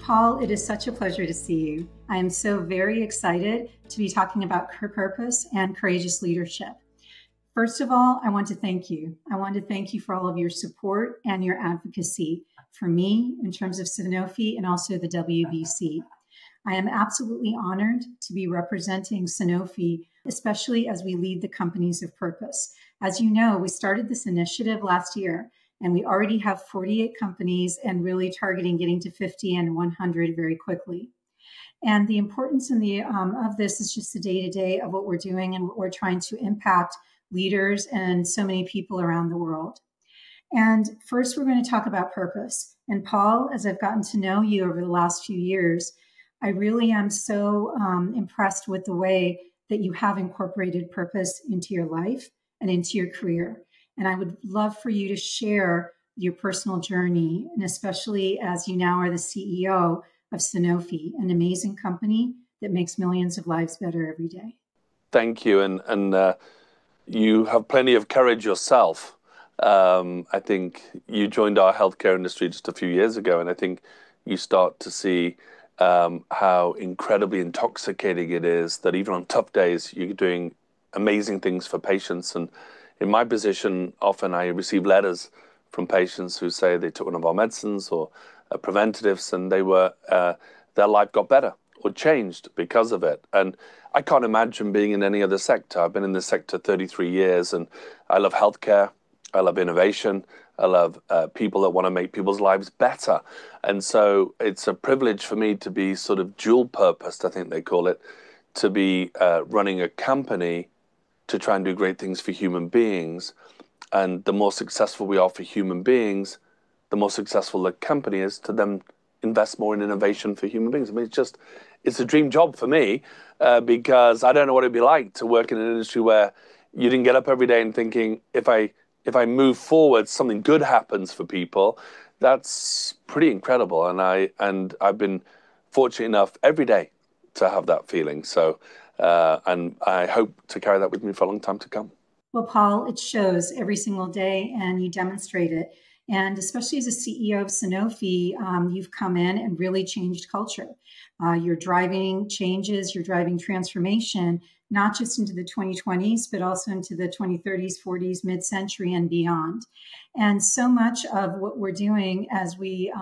Paul, it is such a pleasure to see you. I am so very excited to be talking about purpose and courageous leadership. First of all, I want to thank you. I want to thank you for all of your support and your advocacy for me in terms of Sanofi and also the WBC. I am absolutely honored to be representing Sanofi, especially as we lead the companies of purpose. As you know, we started this initiative last year, and we already have 48 companies and really targeting getting to 50 and 100 very quickly. And the importance of this is just the day-to-day of what we're doing and what we're trying to impact leaders and so many people around the world. And first, we're going to talk about purpose. And Paul, as I've gotten to know you over the last few years, I really am so impressed with the way that you have incorporated purpose into your life and into your career. And I would love for you to share your personal journey, and especially as you now are the CEO of Sanofi, an amazing company that makes millions of lives better every day. Thank you. And you have plenty of courage yourself. I think you joined our healthcare industry just a few years ago, and I think you start to see how incredibly intoxicating it is that even on tough days, you're doing amazing things for patients. And in my position, often I receive letters from patients who say they took one of our medicines or preventatives, and their life got better or changed because of it. And I can't imagine being in any other sector. I've been in this sector 33 years, and I love healthcare. I love innovation. I love people that want to make people's lives better. And so it's a privilege for me to be sort of dual purposed, I think they call it, to be running a company to try and do great things for human beings. And the more successful we are for human beings, the more successful the company is to then invest more in innovation for human beings. I mean, it's a dream job for me because I don't know what it'd be like to work in an industry where you didn't get up every day and thinking, if I move forward, something good happens for people. That's pretty incredible. And I've been fortunate enough every day to have that feeling. So, and I hope to carry that with me for a long time to come. Well, Paul, it shows every single day, and you demonstrate it. And especially as a CEO of Sanofi, you've come in and really changed culture. You're driving changes, you're driving transformation, not just into the 2020s, but also into the 2030s, 40s, mid-century, and beyond. And so much of what we're doing as we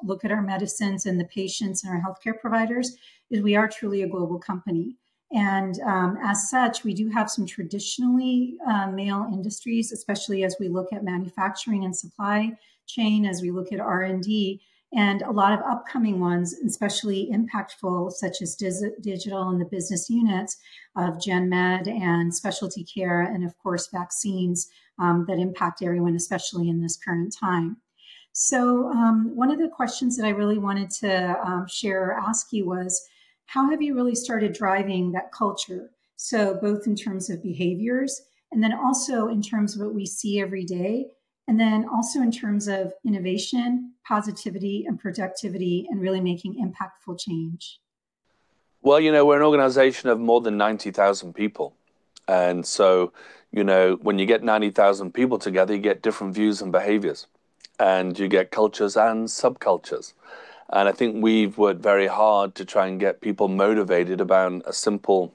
look at our medicines and the patients and our healthcare providers is we are truly a global company. And as such, we do have some traditionally male industries, especially as we look at manufacturing and supply chain, as we look at R&D, and a lot of upcoming ones, especially impactful, such as digital and the business units of Gen Med and specialty care, and of course, vaccines that impact everyone, especially in this current time. So one of the questions that I really wanted to share or ask you was, how have you really started driving that culture? So both in terms of behaviors, and then also in terms of what we see every day, and then also in terms of innovation, positivity, and productivity, and really making impactful change? Well, we're an organization of more than 90,000 people. And so, when you get 90,000 people together, you get different views and behaviors, and you get cultures and subcultures. And I think we've worked very hard to try and get people motivated about a simple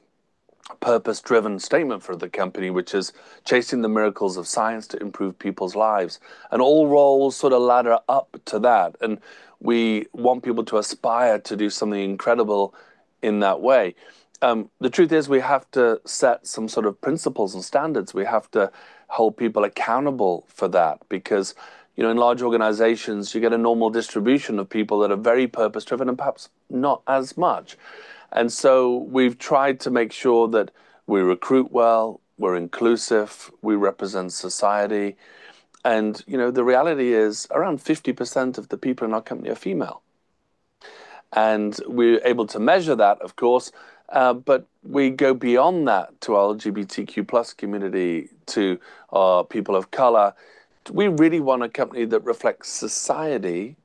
purpose-driven statement for the company, which is chasing the miracles of science to improve people's lives. And all roles sort of ladder up to that. And we want people to aspire to do something incredible in that way. The truth is we have to set some sort of principles and standards. We have to hold people accountable for that because in large organizations, you get a normal distribution of people that are very purpose-driven and perhaps not as much. And so we've tried to make sure that we recruit well, we're inclusive, we represent society. And, the reality is around 50% of the people in our company are female. And we're able to measure that, of course, but we go beyond that to our LGBTQ plus community, to our people of color. We really want a company that reflects society,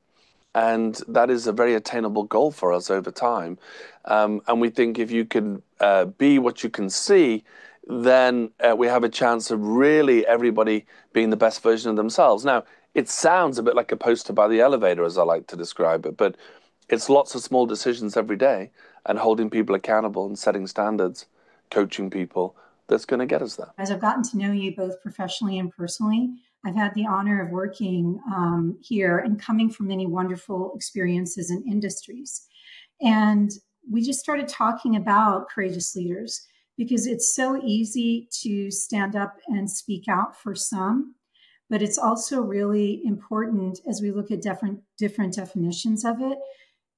and that is a very attainable goal for us over time. And we think if you can be what you can see, then we have a chance of really everybody being the best version of themselves. Now, it sounds a bit like a poster by the elevator, as I like to describe it, but It's lots of small decisions every day and holding people accountable and setting standards, coaching people that's going to get us there. As I've gotten to know you both professionally and personally, I've had the honor of working here and coming from many wonderful experiences and industries. And we just started talking about courageous leaders because it's so easy to stand up and speak out for some, but it's also really important as we look at different definitions of it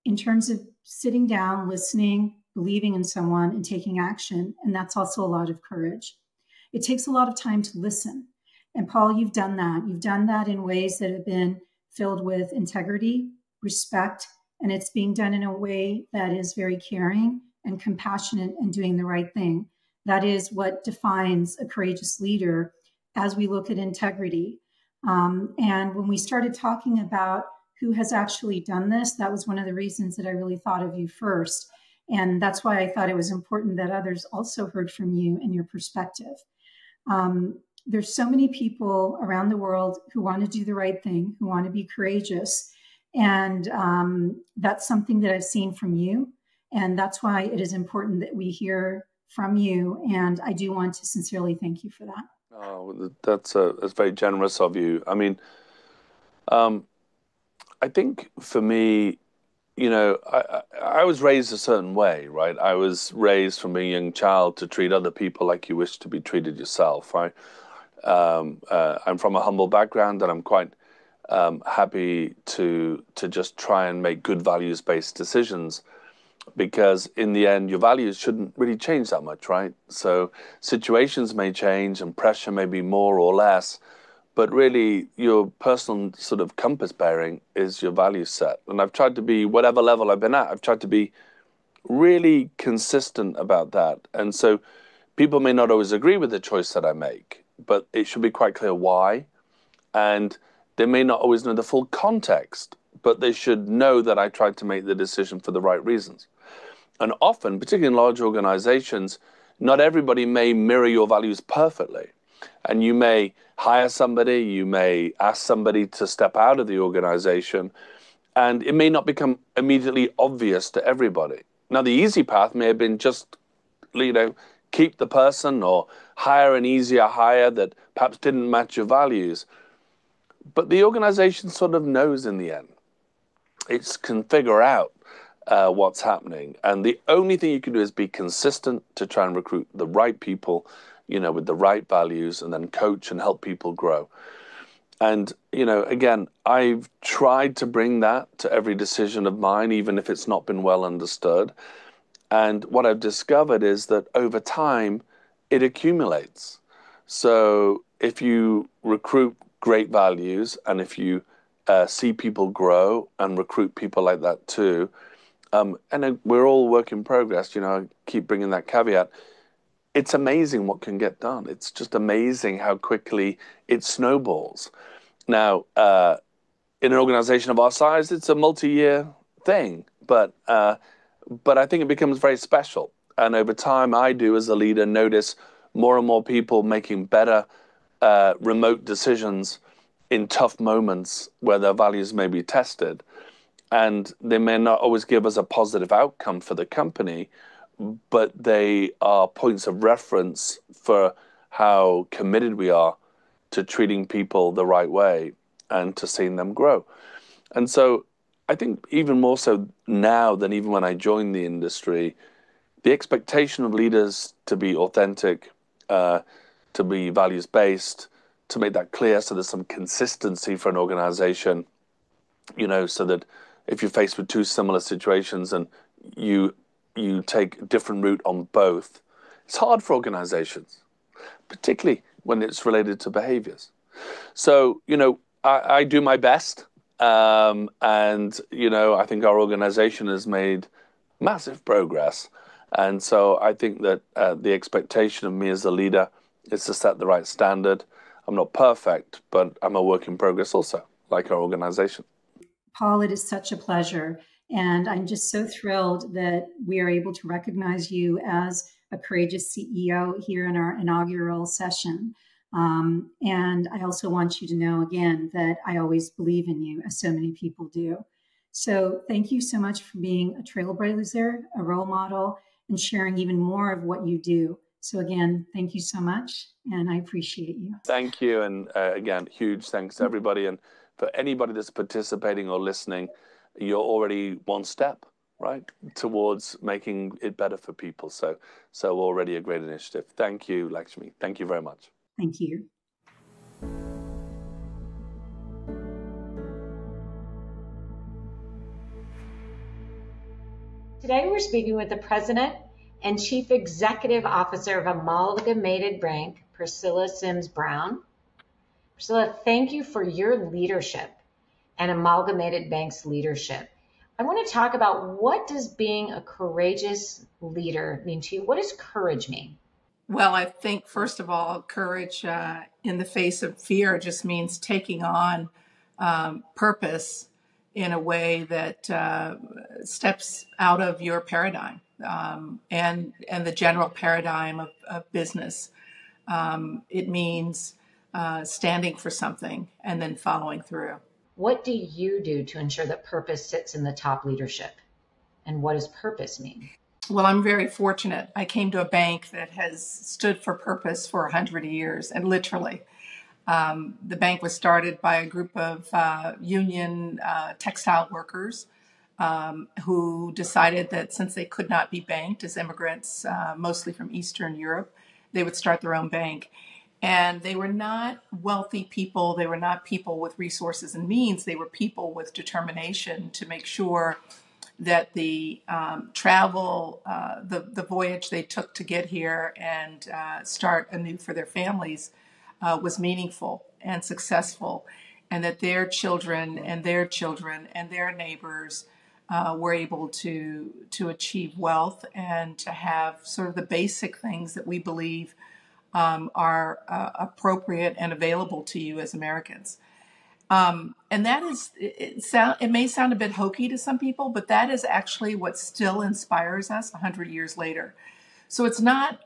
in terms of sitting down, listening, believing in someone, and taking action. And that's also a lot of courage. It takes a lot of time to listen. And Paul, you've done that. You've done that in ways that have been filled with integrity, respect, and it's being done in a way that is very caring and compassionate and doing the right thing. That is what defines a courageous leader as we look at integrity. And when we started talking about who has actually done this, that was one of the reasons that I really thought of you first. And that's why I thought it was important that others also heard from you and your perspective. There's so many people around the world who want to do the right thing, who want to be courageous. And that's something that I've seen from you. And that's why it is important that we hear from you. And I do want to sincerely thank you for that. Oh, that's very generous of you. I mean, I think for me, you know, I was raised a certain way, right? I was raised from being a young child to treat other people like you wish to be treated yourself, right? I'm from a humble background, and I'm quite happy to just try and make good values-based decisions, because in the end, your values shouldn't really change that much, right? So situations may change and pressure may be more or less, but really your personal sort of compass bearing is your value set. And I've tried to be, whatever level I've been at, I've tried to be really consistent about that. And so people may not always agree with the choice that I make, but it should be quite clear why. And they may not always know the full context, but they should know that I tried to make the decision for the right reasons. And often, particularly in large organizations, not everybody may mirror your values perfectly. And you may hire somebody, you may ask somebody to step out of the organization, and it may not become immediately obvious to everybody. Now, the easy path may have been just, you know, keep the person or hire an easier hire that perhaps didn't match your values. But the organization sort of knows in the end. It can figure out what's happening. And the only thing you can do is be consistent to try and recruit the right people, you know, with the right values, and then coach and help people grow. And, you know, again, I've tried to bring that to every decision of mine, even if it's not been well understood. And what I've discovered is that over time, it accumulates. So if you recruit great values, and if you see people grow and recruit people like that too, and we're all work in progress, you know, I keep bringing that caveat. It's amazing what can get done. It's just amazing how quickly it snowballs. Now, in an organization of our size, it's a multi-year thing, but I think it becomes very special. And over time, I do, as a leader, notice more and more people making better remote decisions in tough moments where their values may be tested. And they may not always give us a positive outcome for the company, but they are points of reference for how committed we are to treating people the right way and to seeing them grow. And so I think even more so now than even when I joined the industry, the expectation of leaders to be authentic, to be values-based, to make that clear so there's some consistency for an organization, you know, so that if you're faced with two similar situations and you take a different route on both, it's hard for organizations, particularly when it's related to behaviors. So, you know, I do my best. And, you know, I think our organization has made massive progress. And so I think that the expectation of me as a leader is to set the right standard. I'm not perfect, but I'm a work in progress also, like our organization. Paul, it is such a pleasure. And I'm just so thrilled that we are able to recognize you as a courageous CEO here in our inaugural session. And I also want you to know again that I always believe in you, as so many people do. So thank you so much for being a trailblazer, a role model, and sharing even more of what you do. So again, thank you so much, and I appreciate you. Thank you. And again, huge thanks to everybody. And for anybody that's participating or listening, you're already one step, right, towards making it better for people. So already a great initiative. Thank you, Lakshmi. Thank you very much. Thank you. Today we're speaking with the President and Chief Executive Officer of Amalgamated Bank, Priscilla Sims Brown. Priscilla, thank you for your leadership and Amalgamated Bank's leadership. I want to talk about, what does being a courageous leader mean to you? What does courage mean? Well, I think, first of all, courage in the face of fear just means taking on purpose in a way that steps out of your paradigm and the general paradigm of business. It means standing for something and then following through. What do you do to ensure that purpose sits in the top leadership? And what does purpose mean? Well, I'm very fortunate. I came to a bank that has stood for purpose for 100 years, and literally. The bank was started by a group of union textile workers who decided that since they could not be banked as immigrants, mostly from Eastern Europe, they would start their own bank. And they were not wealthy people. They were not people with resources and means. They were people with determination to make sure that the travel, the voyage they took to get here and start anew for their families was meaningful and successful, and that their children and their children and their neighbors were able to achieve wealth and to have sort of the basic things that we believe are appropriate and available to you as Americans. And that is, it may sound a bit hokey to some people, but that is actually what still inspires us 100 years later. So it's not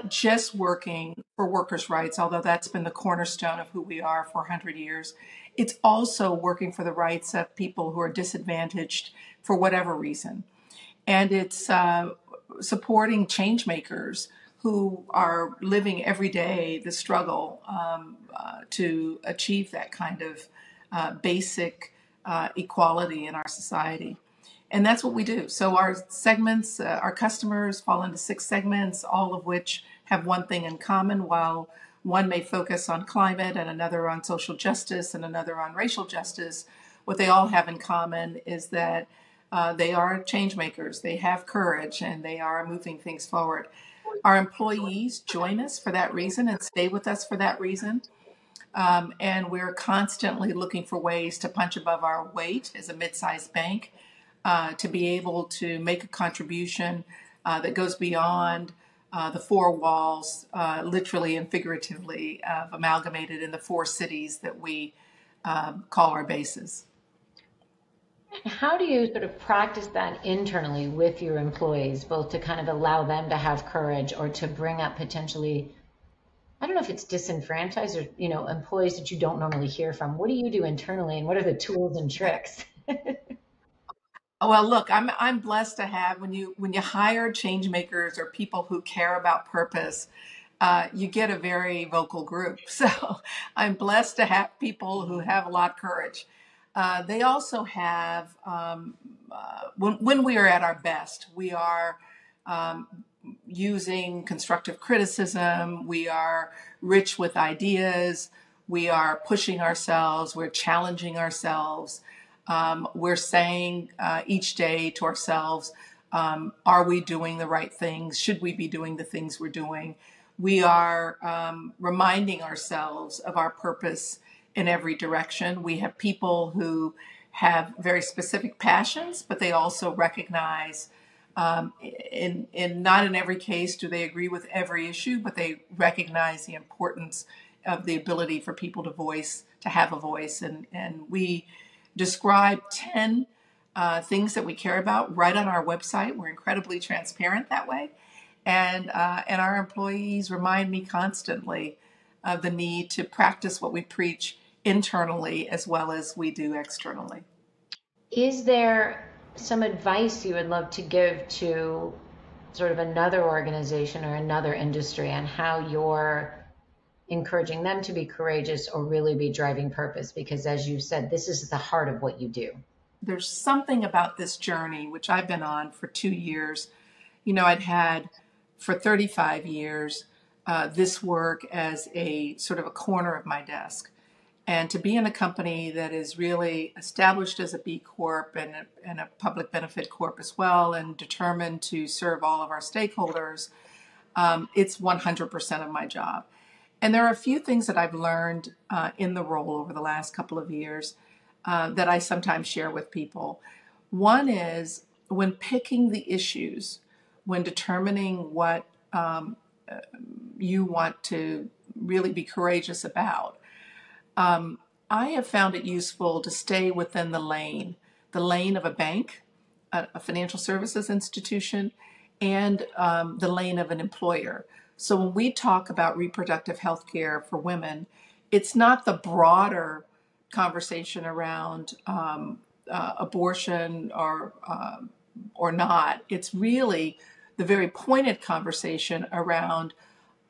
just working for workers' rights, although that's been the cornerstone of who we are for 100 years. It's also working for the rights of people who are disadvantaged for whatever reason. And it's supporting change makers who are living every day the struggle to achieve that kind of basic equality in our society. And that's what we do. So our segments, our customers fall into 6 segments, all of which have one thing in common. While one may focus on climate and another on social justice and another on racial justice, what they all have in common is that they are change makers, they have courage, and they are moving things forward. Our employees join us for that reason and stay with us for that reason. And we're constantly looking for ways to punch above our weight as a mid-sized bank, to be able to make a contribution that goes beyond the 4 walls, literally and figuratively, of Amalgamated in the 4 cities that we call our bases. How do you sort of practice that internally with your employees, both to kind of allow them to have courage or to bring up potentially, I don't know if it's disenfranchised or, employees that you don't normally hear from? What do you do internally, and what are the tools and tricks? Well, look, I'm blessed to have, when you hire change makers or people who care about purpose, you get a very vocal group. So I'm blessed to have people who have a lot of courage. They also have, when we are at our best, we are using constructive criticism, we are rich with ideas, we are pushing ourselves, we're challenging ourselves. We're saying each day to ourselves, are we doing the right things? Should we be doing the things we're doing? We are reminding ourselves of our purpose in every direction. We have people who have very specific passions, but they also recognize, not in every case do they agree with every issue, but they recognize the importance of the ability for people to have a voice. And we describe 10 things that we care about right on our website. We're incredibly transparent that way. And our employees remind me constantly of the need to practice what we preach internally as well as we do externally. Is there some advice you would love to give to sort of another organization or another industry on how you're encouraging them to be courageous or really be driving purpose? Because as you said, this is the heart of what you do. There's something about this journey, which I've been on for 2 years. You know, I'd had for 35 years this work as a sort of a corner of my desk. And to be in a company that is really established as a B Corp and a public benefit corp as well, and determined to serve all of our stakeholders, it's 100% of my job. And there are a few things that I've learned in the role over the last couple of years that I sometimes share with people. One is when picking the issues, when determining what you want to really be courageous about, I have found it useful to stay within the lane of a bank, a financial services institution, and the lane of an employer. So when we talk about reproductive health care for women, it's not the broader conversation around abortion or not. It's really the very pointed conversation around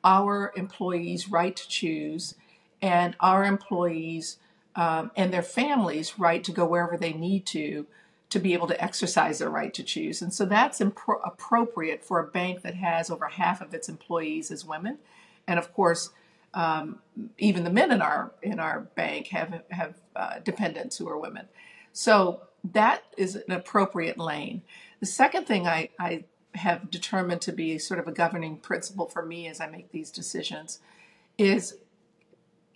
our employees' right to choose and our employees and their families' right to go wherever they need to be able to exercise their right to choose. And so that's appropriate for a bank that has over half of its employees as women. And of course, even the men in our bank have dependents who are women. So that is an appropriate lane. The second thing I have determined to be sort of a governing principle for me as I make these decisions is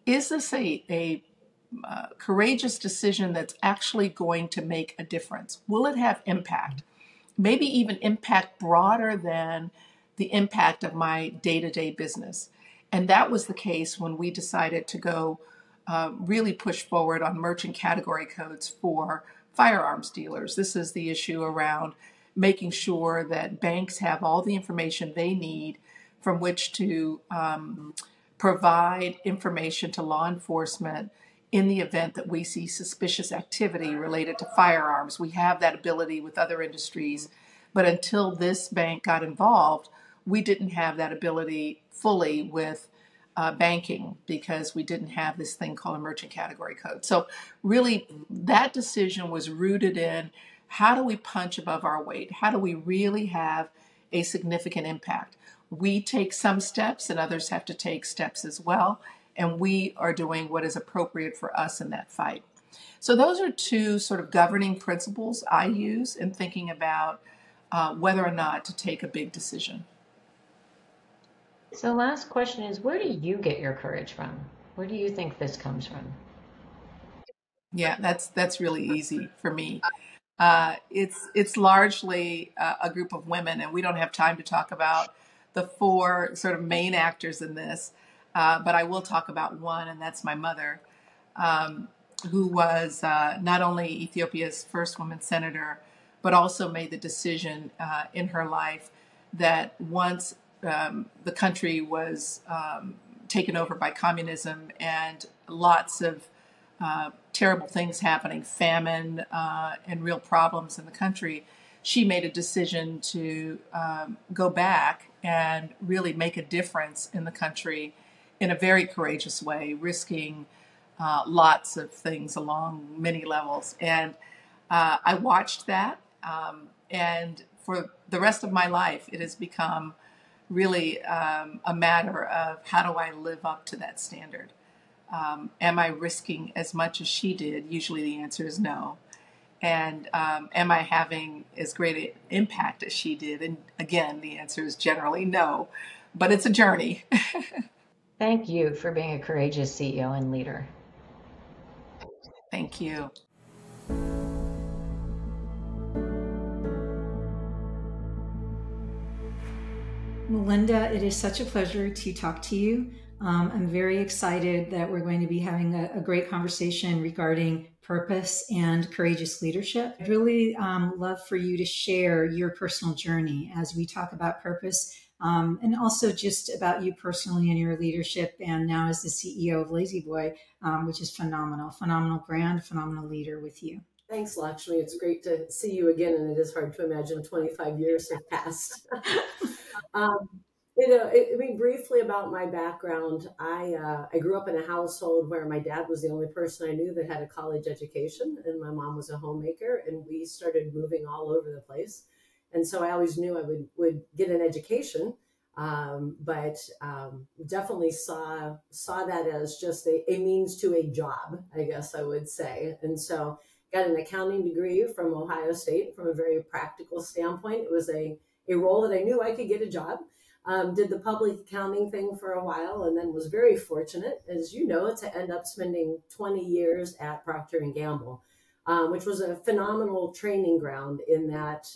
this a courageous decision that's actually going to make a difference? Will it have impact? Maybe even impact broader than the impact of my day-to-day business. And that was the case when we decided to go really push forward on merchant category codes for firearms dealers. This is the issue around making sure that banks have all the information they need from which to provide information to law enforcement in the event that we see suspicious activity related to firearms. We have that ability with other industries, but until this bank got involved, we didn't have that ability fully with banking because we didn't have this thing called a merchant category code. So really, that decision was rooted in how do we punch above our weight? How do we really have a significant impact? We take some steps and others have to take steps as well. And we are doing what is appropriate for us in that fight. So those are two sort of governing principles I use in thinking about whether or not to take a big decision. So last question is, where do you get your courage from? Where do you think this comes from? Yeah, that's really easy for me. It's largely a group of women, and we don't have time to talk about the four sort of main actors in this. But I will talk about one, and that's my mother, who was not only Ethiopia's first woman senator, but also made the decision in her life that once the country was taken over by communism and lots of terrible things happening, famine and real problems in the country, she made a decision to go back and really make a difference in the country in a very courageous way, risking lots of things along many levels. And I watched that, and for the rest of my life, it has become really a matter of how do I live up to that standard? Am I risking as much as she did? Usually the answer is no. And am I having as great an impact as she did? And again, the answer is generally no, but it's a journey. Thank you for being a courageous CEO and leader. Thank you. Melinda, it is such a pleasure to talk to you. I'm very excited that we're going to be having a great conversation regarding purpose and courageous leadership. I'd really love for you to share your personal journey as we talk about purpose, and also just about you personally and your leadership, and now as the CEO of Lazy Boy, which is phenomenal brand, phenomenal leader with you. Thanks, Lakshmi. It's great to see you again, and it is hard to imagine 25 years have passed. um, I mean, briefly about my background, I grew up in a household where my dad was the only person I knew that had a college education, and my mom was a homemaker, and we started moving all over the place. And so I always knew I would get an education, but definitely saw that as just a means to a job, I guess I would say. And so got an accounting degree from Ohio State from a very practical standpoint. It was a role that I knew I could get a job. Did the public accounting thing for a while, and then was very fortunate, as you know, to end up spending 20 years at Procter & Gamble, which was a phenomenal training ground in that,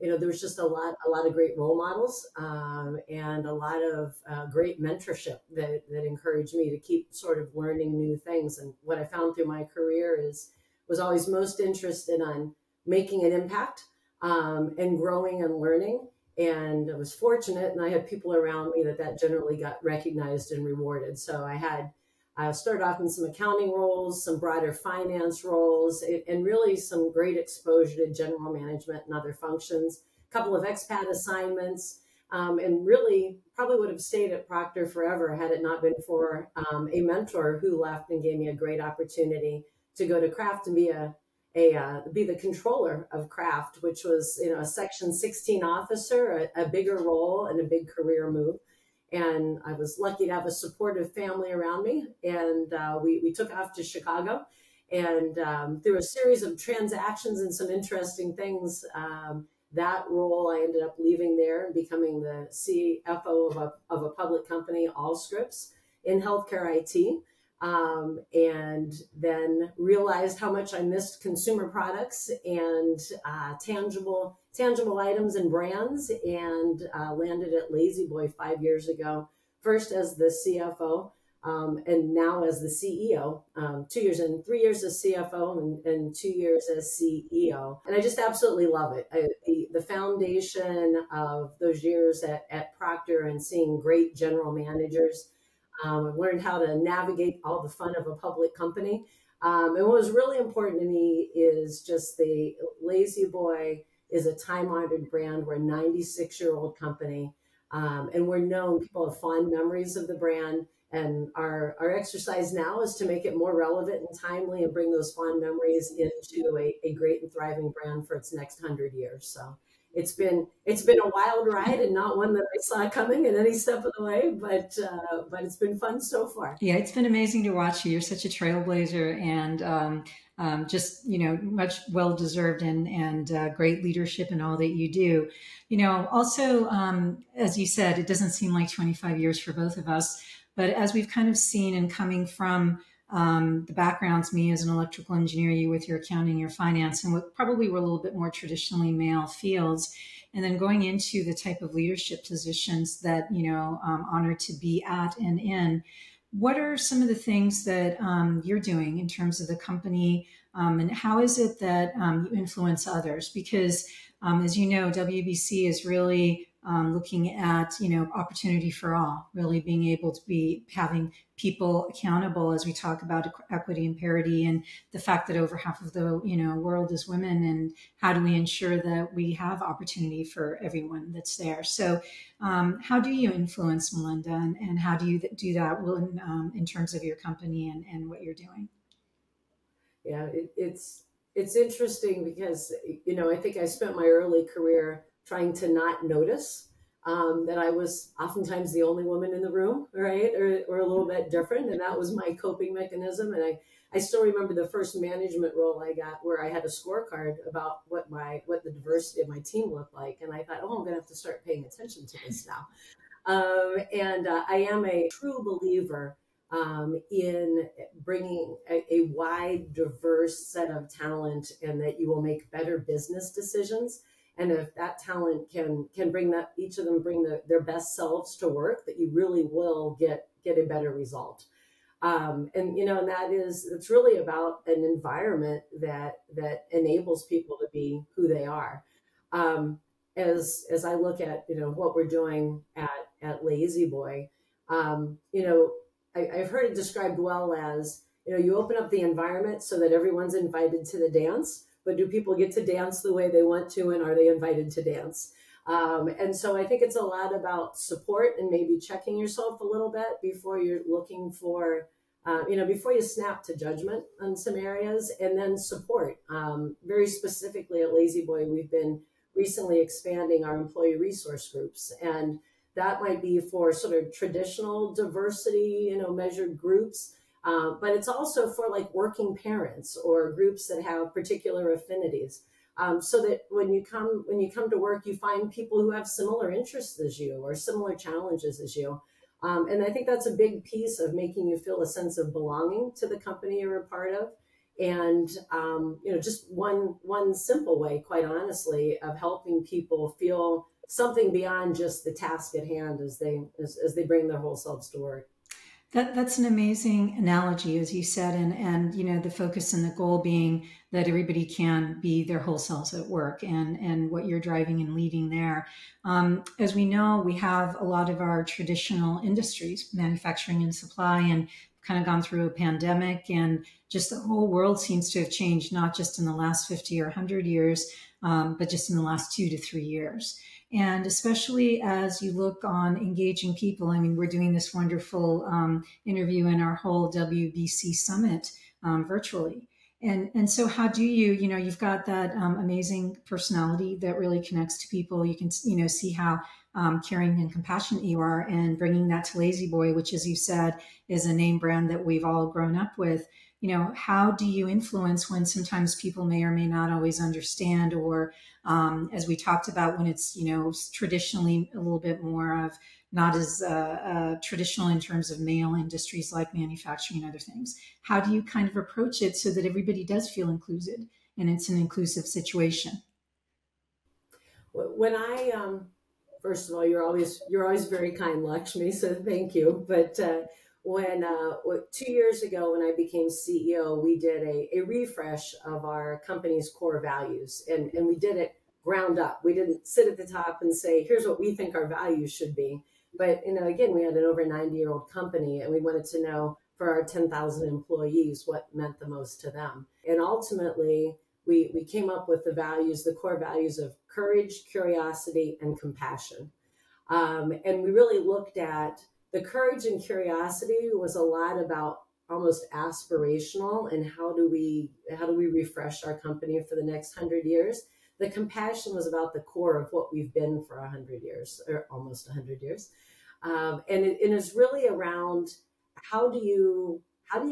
there was just a lot of great role models, and a lot of great mentorship that encouraged me to keep sort of learning new things. And what I found through my career was always most interested on making an impact, and growing and learning. And I was fortunate, and I had people around me that generally got recognized and rewarded. So I started off in some accounting roles, some broader finance roles, and really some great exposure to general management and other functions, a couple of expat assignments, and really probably would have stayed at Procter forever had it not been for a mentor who left and gave me a great opportunity to go to Kraft and be the controller of Kraft, which was, a Section 16 officer, a bigger role and a big career move. And I was lucky to have a supportive family around me. And we took off to Chicago. And through a series of transactions and some interesting things, that role, I ended up leaving there and becoming the CFO of a public company, Allscripts, in healthcare IT. And then realized how much I missed consumer products and tangible items and brands, and landed at La-Z-Boy 5 years ago, first as the CFO, and now as the CEO, 2 years and 3 years as CFO and 2 years as CEO. And I just absolutely love it. The foundation of those years at Procter and seeing great general managers, I've learned how to navigate all the fun of a public company. And what was really important to me is just the La-Z-Boy is a time-honored brand. We're a 96-year-old company, and we're known. People have fond memories of the brand. And our exercise now is to make it more relevant and timely and bring those fond memories into a great and thriving brand for its next 100 years. So it's been a wild ride, and not one that I saw coming at any step of the way, but it's been fun so far. Yeah, it's been amazing to watch you. You're such a trailblazer, and just much well deserved, and great leadership in all that you do. Also, as you said, it doesn't seem like 25 years for both of us, but as we've kind of seen, and coming from the backgrounds, me as an electrical engineer, you with your accounting, your finance, and what probably were a little bit more traditionally male fields, and then going into the type of leadership positions that, honored to be at and in. What are some of the things that you're doing in terms of the company, and how is it that you influence others? Because as you know, WBC is really looking at, opportunity for all, really being able to be having people accountable as we talk about equity and parity, and the fact that over half of the, world is women, and how do we ensure that we have opportunity for everyone that's there? So how do you influence, Melinda, and how do you do that in terms of your company and what you're doing? Yeah, it's interesting because, I think I spent my early career trying to not notice that I was oftentimes the only woman in the room, right? Or a little bit different. And that was my coping mechanism. And I still remember the first management role I got where I had a scorecard about what the diversity of my team looked like. And I thought, I'm going to have to start paying attention to this now. I am a true believer in bringing a wide, diverse set of talent, and that you will make better business decisions. And if that talent can bring that, each of them bring their best selves to work, that you really will get a better result. And it's really about an environment that enables people to be who they are. As I look at, what we're doing at La-Z-Boy, I've heard it described well as, you open up the environment so that everyone's invited to the dance, but do people get to dance the way they want to, and are they invited to dance? And so I think it's a lot about support and maybe checking yourself a little bit before you're looking for, before you snap to judgment on some areas, and then support. Very specifically at Lazy Boy, we've been recently expanding our employee resource groups, and that might be for sort of traditional diversity, measured groups. But it's also for like working parents or groups that have particular affinities. So that when you come to work, you find people who have similar interests as you or similar challenges as you. And I think that's a big piece of making you feel a sense of belonging to the company you're a part of. And, just one simple way, quite honestly, of helping people feel something beyond just the task at hand as they bring their whole selves to work. That's an amazing analogy, as you said, and the focus and the goal being that everybody can be their whole selves at work, and what you're driving and leading there. As we know, we have a lot of our traditional industries, manufacturing and supply, and kind of gone through a pandemic, and just the whole world seems to have changed, not just in the last 50 or 100 years, but just in the last 2 to 3 years. And especially as you look on engaging people, I mean, we're doing this wonderful interview in our whole WBC summit virtually. And so how do you've got that amazing personality that really connects to people. You can, see how caring and compassionate you are, and bringing that to Lazy Boy, which, as you said, is a name brand that we've all grown up with. How do you influence when sometimes people may or may not always understand, or as we talked about, when it's, traditionally a little bit more of not as traditional in terms of male industries like manufacturing and other things. How do you kind of approach it so that everybody does feel included and it's an inclusive situation? When first of all, you're always very kind, Lakshmi, so thank you. But when 2 years ago, when I became CEO, we did a refresh of our company's core values, and we did it ground up. We didn't sit at the top and say, here's what we think our values should be. But, again, we had an over 90-year-old company, and we wanted to know for our 10,000 employees what meant the most to them. And ultimately, we came up with the core values of courage, curiosity, and compassion. And we really looked at the courage and curiosity was a lot about almost aspirational, and how do we refresh our company for the next 100 years. The compassion was about the core of what we've been for 100 years, or almost 100 years. And it is really around how do you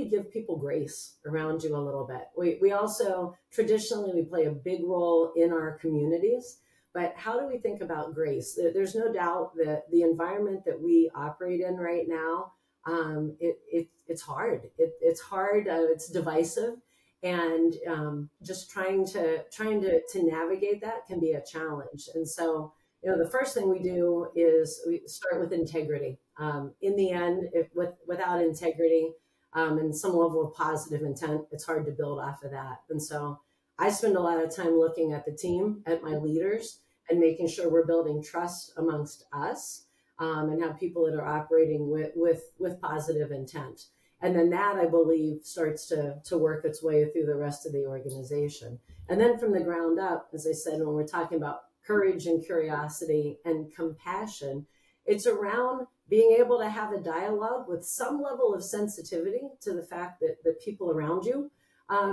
give people grace around you a little bit. We also, traditionally, we play a big role in our communities, but how do we think about grace? There's no doubt that the environment that we operate in right now, it's hard. It's hard. It's divisive. And just trying to navigate that can be a challenge. And so, the first thing we do is we start with integrity. In the end, without integrity and some level of positive intent, it's hard to build off of that. And so I spend a lot of time looking at the team, at my leaders, and making sure we're building trust amongst us, and have people that are operating with positive intent. And then that, I believe, starts to work its way through the rest of the organization. And then from the ground up, as I said, when we're talking about courage and curiosity and compassion, it's around being able to have a dialogue with some level of sensitivity to the fact that the people around you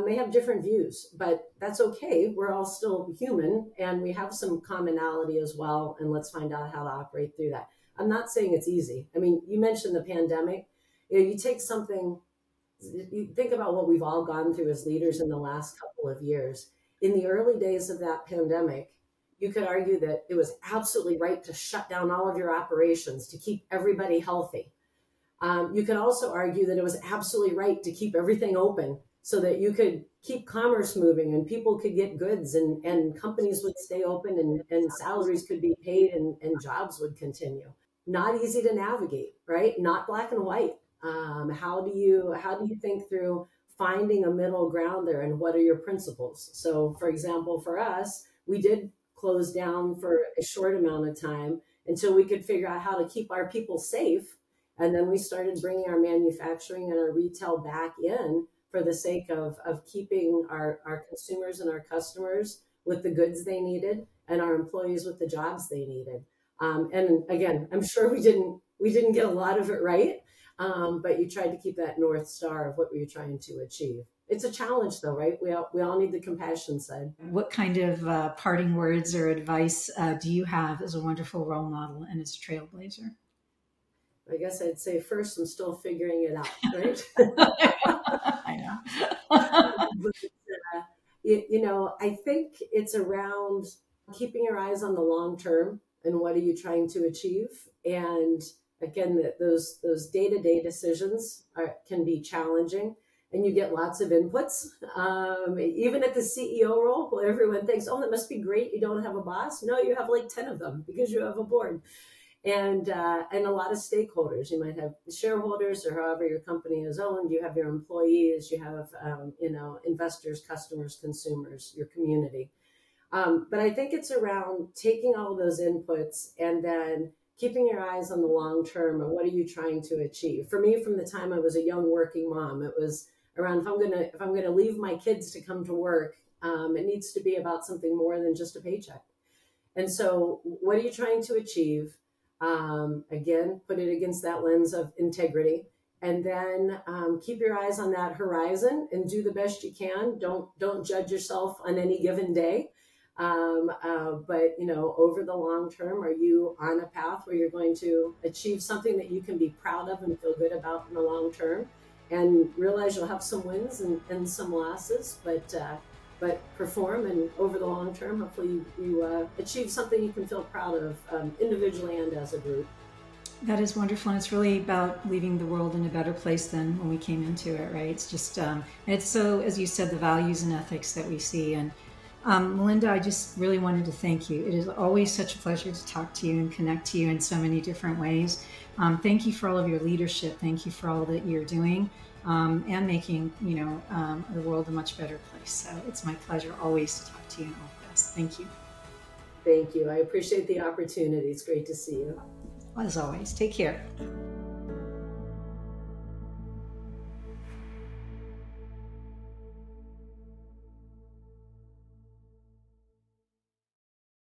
may have different views, but that's okay. We're all still human, and we have some commonality as well. And let's find out how to operate through that. I'm not saying it's easy. I mean, you mentioned the pandemic. You take something, you think about what we've all gone through as leaders in the last couple of years. In the early days of that pandemic, you could argue that it was absolutely right to shut down all of your operations to keep everybody healthy. You could also argue that it was absolutely right to keep everything open so that you could keep commerce moving and people could get goods, and companies would stay open, and salaries could be paid, and jobs would continue. Not easy to navigate, right? Not black and white. How do you think through finding a middle ground there, and what are your principles? So, for example, for us, we did close down for a short amount of time until we could figure out how to keep our people safe, And then we started bringing our manufacturing and our retail back in for the sake of keeping our consumers and our customers with the goods they needed and our employees with the jobs they needed. And again, I'm sure we didn't get a lot of it right, but you tried to keep that North Star of what were you trying to achieve. It's a challenge though, right? We all need the compassion side. What kind of parting words or advice do you have as a wonderful role model and as a trailblazer? I guess I'd say first, I'm still figuring it out, right? I know. But, you know, I think it's around keeping your eyes on the long term and what are you trying to achieve. And again, those day-to-day decisions can be challenging, and you get lots of inputs. Even at the CEO role, where everyone thinks, oh, that must be great, you don't have a boss. No, you have like 10 of them because you have a board. And a lot of stakeholders. You might have shareholders, or however your company is owned. You have your employees. You have investors, customers, consumers, your community. But I think it's around taking all those inputs and then keeping your eyes on the long term and what are you trying to achieve. For me, from the time I was a young working mom, it was around if I'm gonna leave my kids to come to work, it needs to be about something more than just a paycheck. And so, what are you trying to achieve? Again, put it against that lens of integrity, and then keep your eyes on that horizon and do the best you can. Don't judge yourself on any given day, but you know, over the long term, are you on a path where you're going to achieve something that you can be proud of and feel good about in the long term? And realize you'll have some wins and some losses, but perform, and over the long term, hopefully you achieve something you can feel proud of individually and as a group. That is wonderful. And it's really about leaving the world in a better place than when we came into it, right? It's just, it's so, as you said, the values and ethics that we see. And Melinda, I just really wanted to thank you. It is always such a pleasure to talk to you and connect to you in so many different ways. Thank you for all of your leadership. Thank you for all that you're doing. And making, the world a much better place. So it's my pleasure always to talk to you in all of this. Thank you. Thank you. I appreciate the opportunity. It's great to see you. As always, take care.